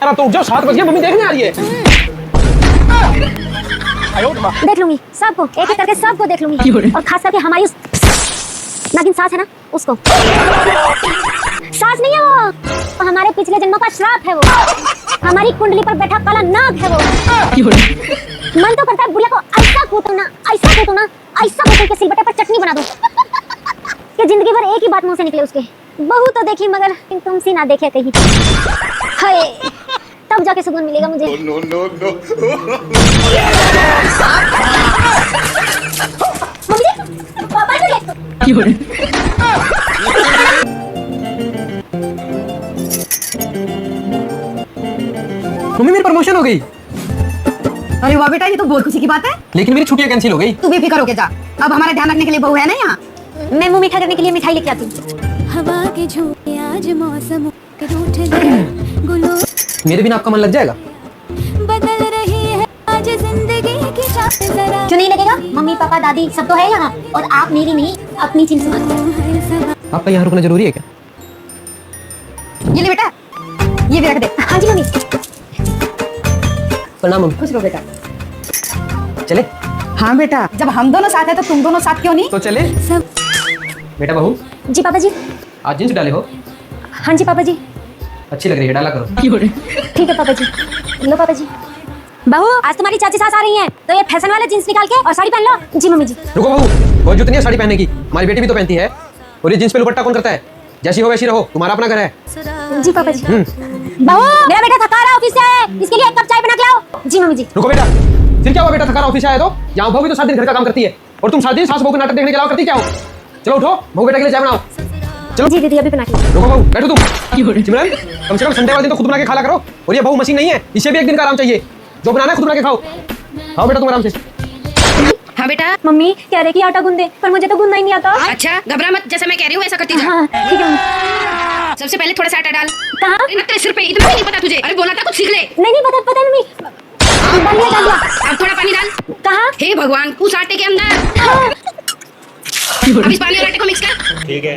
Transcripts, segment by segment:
खराब, तो उठ जाओ, 7 बज गए, मम्मी देखने आ रही है। देख लूंगी सबको, एक एक करके सबको देख लूंगी, और खास करके हमारी उस नागिन सास है ना, उसको। सास नहीं है वो हमारे पिछले जन्मों का श्राप है वो, हमारी कुंडली पर बैठा काला नाग है वो। मन तो करता है बुढ़िया को ऐसा कूटूं ना, ऐसा कूटूं ना, ऐसा कूटूं के सिलबट्टे पर चटनी बना दूं कि जिंदगी भर एक ही बात मुंह से निकले उसके, बहू तो देखी मगर तुमसी ना देखे कहीं। हाय, तब जाके सुकून मिलेगा मुझे। No no no. Mummy papa चले। मम्मी मेरी प्रमोशन हो गई। अरे वाह बेटा, ये तो बहुत खुशी की बात है। लेकिन मेरी छुट्टियां कैंसिल हो गई। तू बेफिक्र होके जा, अब हमारा ध्यान रखने के लिए बहू है ना यहाँ। मैं मुंह मीठा करने के लिए मिठाई लेके आती हूँ। हवा के झोंके आज मौसम के रूठ गुलो मेरे बिना आपका मन लग जाएगा। बदल रही है आज जिंदगी की चाल जरा। क्यों नहीं लगेगा? मम्मी पापा दादी सब तो है यहाँ, और आप मेरी नहीं अपनी चिंता मत करो। आपका यहाँ रुकना जरूरी है क्या? ये ले बेटा, ये भी रख दे। हाँ जी मम्मी। प्रणाम मम्मी। खुश रहो बेटा। चले? हाँ बेटा, जब हम दोनों साथ हैं तो तुम दोनों साथ क्यों नहीं? तो चले। सब बेटा बहू, जी पापा जी। आज जींस डाले हो? हाँ जी पापा जी। अच्छी लग रही है, डाला करो। ठीक है पापा जी। लो पापा जी। बहू, आज तुम्हारी चाची सास आ रही हैं, तो ये फैशन वाले जींस निकाल के और साड़ी पहन लो। जी मम्मी जी। रुको बहू, बहुत जरूरत नहीं है साड़ी पहनने की, हमारी बेटी भी तो पहनती है। और ये जींस पे दुपट्टा कौन करता है? जैसी हो वैसी रहो, तुम्हारा अपना घर है। जी पापा जी। बहू, मेरा बेटा थका रहा है ऑफिस से, इसके लिए एक कप चाय बना के लाओ। जी मम्मी जी। रुको बेटा, फिर क्या हुआ बेटा, थका रहा ऑफिस से आया तो? यहाँ बहू भी तो 7 दिन घर का काम करती है, और तुम 7 दिन सास बहू के नाटक देखने के अलावा करती क्या हो? चलो उठो, बहू बेटा के लिए चाय बनाओ। चलो। जी दीदी अभी बना के। रुको बहू, बैठो तुम। सिमरन, कम से कम संडे वाले दिन तो खुद बना के खाला करो। और ये बहू मशीन नहीं है, इसे भी एक दिन का आराम चाहिए। जो बनाना है खुद बना के खाओ। खाओ बेटा तुम आराम से। हाँ बेटा। मम्मी कह रहे कि आटा गूंद दे, पर मुझे तो गूंदना ही नहीं आता। अच्छा, घबरा मत, जैसा मैं कह रही हूँ वैसा करती जा। हाँ ठीक है। सबसे पहले थोड़ा सा आटा डाल। कहाँ? तेरे सिर पे, इतना नहीं पता तुझे? अरे बोला था कुछ सीख ले। नहीं नहीं पता पता मम्मी। डाल दिया डाल दिया। अब थोड़ा पानी डाल। कहाँ? हे भगवान, उस आटे के अंदर। अब इस पानी और आटे को मिक्स कर। ठीक है।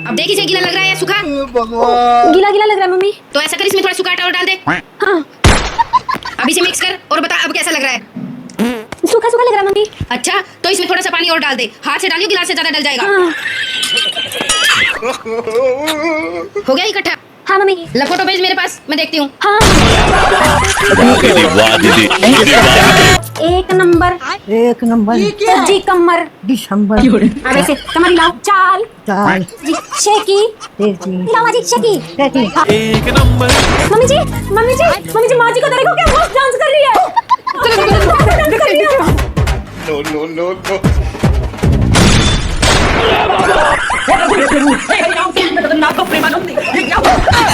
अब देख इसे गीला लग रहा है या सूखा? गीला गीला लग रहा है मम्मी। तो ऐसा कर, इसमें थोड़ा सूखा आटा और डाल दे। हाँ। अब इसे मिक्स कर और बता अब कैसा लग रहा है। सूखा सूखा लग रहा है मम्मी। अच्छा, तो इसमें थोड़ा सा पानी और डाल दे। हाथ से डालियो, गिलास से ज्यादा डल जाएगा। हाँ। हो गया इकट्ठा? हाँ मम्मी। ला फोटो भेज मेरे पास, मैं देखती हूँ। हाँ। एक नंबर। एक नंबर। जी कमर। दिसंबर। अब ऐसे कमर हिलाओ। चाल। चाल। जी शेकी। हिलाओ जी शेकी। हाँ। एक नंबर। मम्मी जी मम्मी जी मम्मी जी, माँ जी को देखो क्या मस्त डांस कर रही है। No no no no.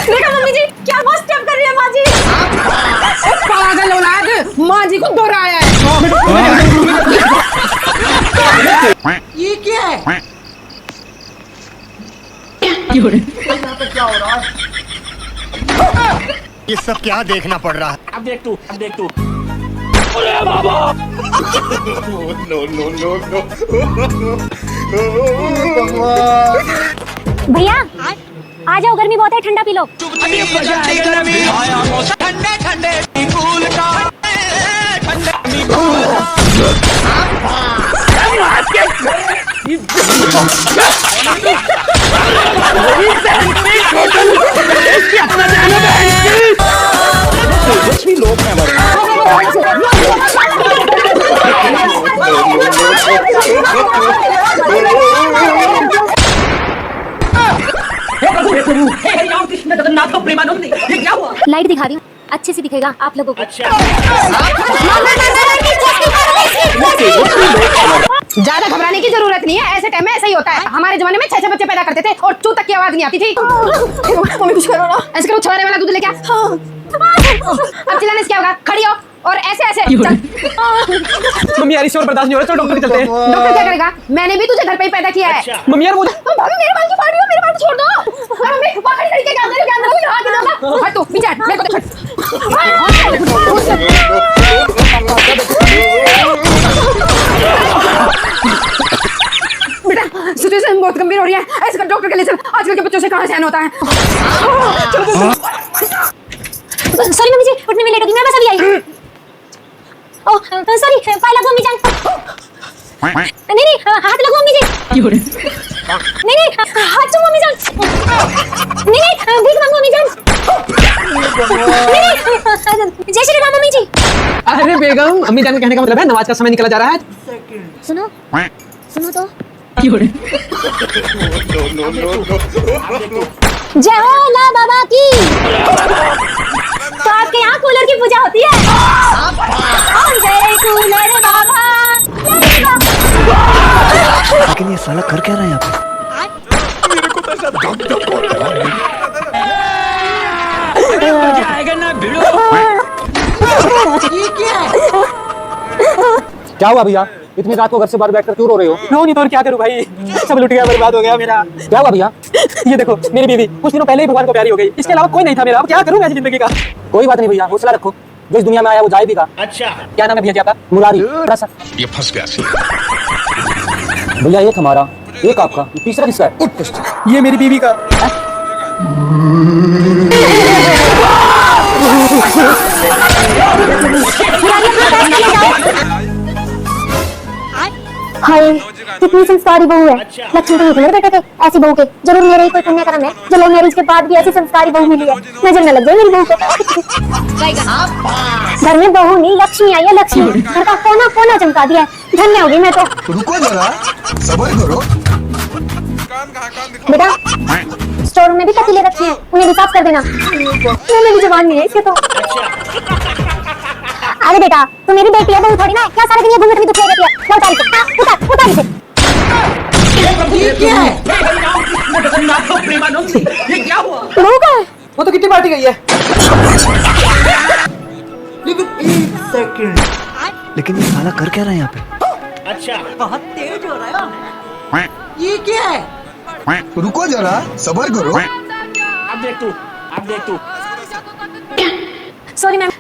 देखो मम्मी जी क्या मस्त स्टेप कर रही है माँ जी। पागल औलाद, माँ जी को दोहराया है। ये क्या है? ये सब क्या देखना पड़ रहा है? अब देख तू, अब देख तू। No no no no. भैया आ जाओ, गर्मी बहुत है, ठंडा पी लो। ठंडे ठंडे कूल का कुछ भी लोग हैं हमारे। लाइट दिखा रही हूँ, अच्छे से दिखेगा आप लोगों को। ज्यादा घबराने की जरूरत नहीं है, ऐसे टाइम में ऐसा ही होता है। हमारे जमाने में 6 बच्चे पैदा करते थे और चू तक की आवाज नहीं आती थी। मम्मी कुछ करो ना। ऐसे करो, छोरे वाला दूध लेके आ। अब चिल्लाने से क्या होगा? खड़ी हो और ऐसे ऐसे चल। मम्मी यार, इस और बर्दाश्त नहीं हो रहा, चलो डॉक्टर के चलते हैं। डॉक्टर क्या करेगा? मैंने भी तुझे घर पे ही पैदा किया है। मम्मी यार मुझे भाभी मेरे बाल क्यों फाड़ रही हो? मेरे बाल तो छोड़ दो। मम्मी बाहर खड़ी के क्या कर रही हो? हाथ दे दो। हट तू पीछे हट, मेरे को देख। बेटा सिचुएशन बहुत गंभीर हो रही है, ऐसे कर डॉक्टर के लिए चल। आजकल के बच्चों से कहाँ सहन होता है। सॉरी मम्मी जी उठने में लेट होगी, मैं बस अभी आई। ओह सॉरी, पाय लगो मम्मी जान। नहीं हाथ लगो मम्मी जी। नहीं हाथ छू मम्मी जान। नहीं भीख मांगो मम्मी जान। नहीं जय श्री राम मम्मी जी। अरे बेगम, अम्मी जान के कहने का मतलब है नमाज का समय निकला जा रहा है। सुनो तो। No, no, no, no. जय हो ला बाबा की। तो आपके यहाँ कूलर की पूजा होती है। जय कूलर बाबा। लेकिन ये साला कर क्या रहा है यहाँ पे? आएगा ना भिड़ो। क्या हुआ भैया, इतनी रात को घर से बाहर बैठकर क्यों रो रहे हो? रो नहीं तो और क्या करूं भाई, सब लुट गया, बर्बाद हो गया मेरा। क्या हुआ भैया? ये देखो मेरी बीवी कुछ दिनों पहले ही भगवान को प्यारी हो गई, इसके अलावा कोई नहीं था मेरा। अब क्या करूं मैं जिंदगी का? कोई बात नहीं भैया, हौसला रखो, जो इस दुनिया में आया वो जाएगा। अच्छा, क्या नाम है भैया जी आपका? मुरारी। बड़ा सा ये फंस गया। भैया, एक हमारा, एक आपका, तीसरा किसका है? ये मेरी बीवी का। हाय कितनी संस्कारी बहू है। लक्ष्मी तो घर बैठे थे, ऐसी बहू के जरूर मेरे ही कोई पुण्य कर्म है जो लव मैरिज के बाद भी ऐसी संस्कारी बहू मिली है। नजर न लग जाए मेरी बहू को। घर में बहू नहीं लक्ष्मी आई है, लक्ष्मी। घर का कोना कोना चमका दिया है, धन्य होगी मैं तो। रुको जरा, सब्र करो। बेटा स्टोर में भी पतीले रखे हैं, उन्हें भी साफ कर देना। मेरी जबान नहीं है इसके तो। अरे बेटा तू मेरी बेटी है, बहू थोड़ी ना, क्या सारे दिन ये घूंघट में दुखी रहती है। उतार इसे, उतार इसे। ये क्या है? प्रेमानंद ये क्या हुआ? बहू का है? वो तो कितनी पार्टी गई है। लेकिन ये साला कर क्या रहा है यहाँ पे? बहुत तेज हो रहा है। ये क्या है? रुको जरा, सब्र करो। अब देख तू। Sorry ma'am.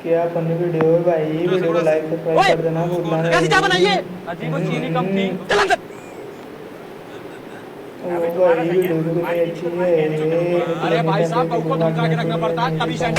क्या फनी वीडियो है भाई, वीडियो को लाइक सब्सक्राइब कर देना, भूलना नहीं। कैसी चाय बनाइए? अजीब चीनी कम थी। चल अंदर। ओ भाई वीडियो भी कितनी अच्छी है। अरे भाई साहब बहू को धमका के रखना पड़ता है तभी send.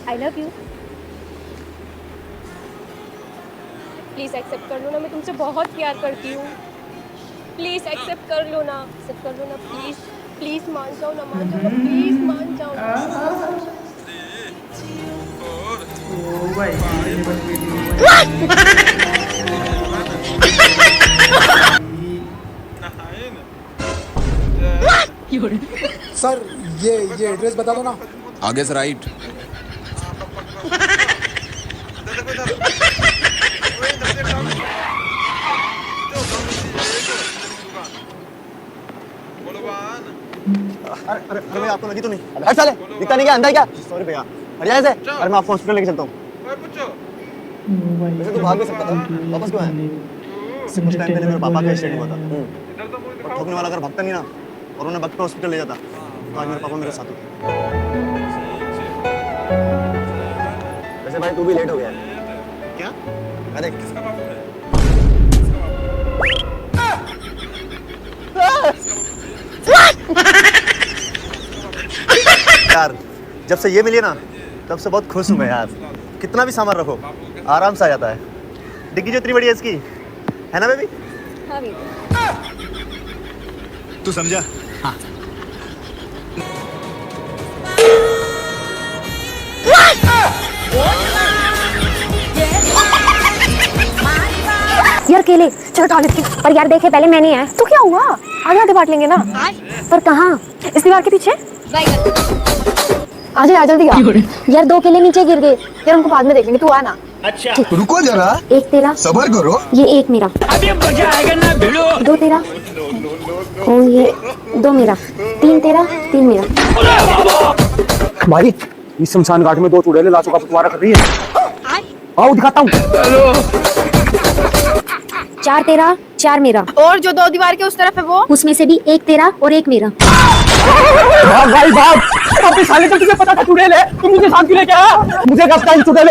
I love you. Please accept कर लो ना, मैं तुमसे बहुत प्यार करती हूँ। प्लीज एक्सेप्ट कर लो ना, प्लीज प्लीज मान जाओ ना, प्लीज मान जाओ ना। ओ भाई ये बस वीडियो सर ये एड्रेस बता दो ना। आगे से राइट। अरे भैया आपको लगी तो नहीं? अरे साले दिखता नहीं क्या, अंदर क्या? सॉरी भैया, हट जाए से। अरे मैं आपको हॉस्पिटल लेके चलता हूँ। वैसे तो भाग भी सकता था, वापस क्यों आया? सिर्फ कुछ टाइम पहले मेरे पापा का एक्सीडेंट हुआ था। और ठोकने वाला अगर भागता नहीं ना और उन्हें वक्त पे हॉस्पिटल ले जाता तो आज मेरे पापा मेरे साथ होते। वैसे भाई तू भी लेट हो गया है। क्या? अरे किसका बाबू है? यार जब से ये मिली ना तब से बहुत खुश हूँ मैं यार। कितना भी सामान रखो आराम से आ जाता है। डिग्गी जो इतनी बड़ी है इसकी, है ना बेबी? हाँ बेबी। तू समझा? हाँ। यार केले, चलो खा लेती हूँ। पर यार देखे पहले मैंने है तो क्या हुआ, आगे आगे बांट लेंगे ना। पर कहाँ? इस दीवार के पीछे। आ जा जल्दी आ। यार 2 केले नीचे गिर गए यार, उनको बाद में देख लेंगे, तू आ ना। अच्छा रुको जरा, एक तेरा, सबर करो। ये एक मेरा, 2 तेरा, और ये 2 मेरा, 3 तेरा, 3 मेरा। भाई इस शमशान घाट में 2 चुड़ैलें लाशों का बंटवारा कर रही है। आओ दिखाता हूँ। 4 तेरा, 4 मेरा, और जो 2 दीवार के उस तरफ है वो? उसमें से भी 1 तेरा और 1 मेरा। भाग भाई भाग, अब इस साले को तुझे पता था चुड़ैल है, तुम मुझे साथ क्यों लेके आया? मुझे कब टाइम चुड़ैल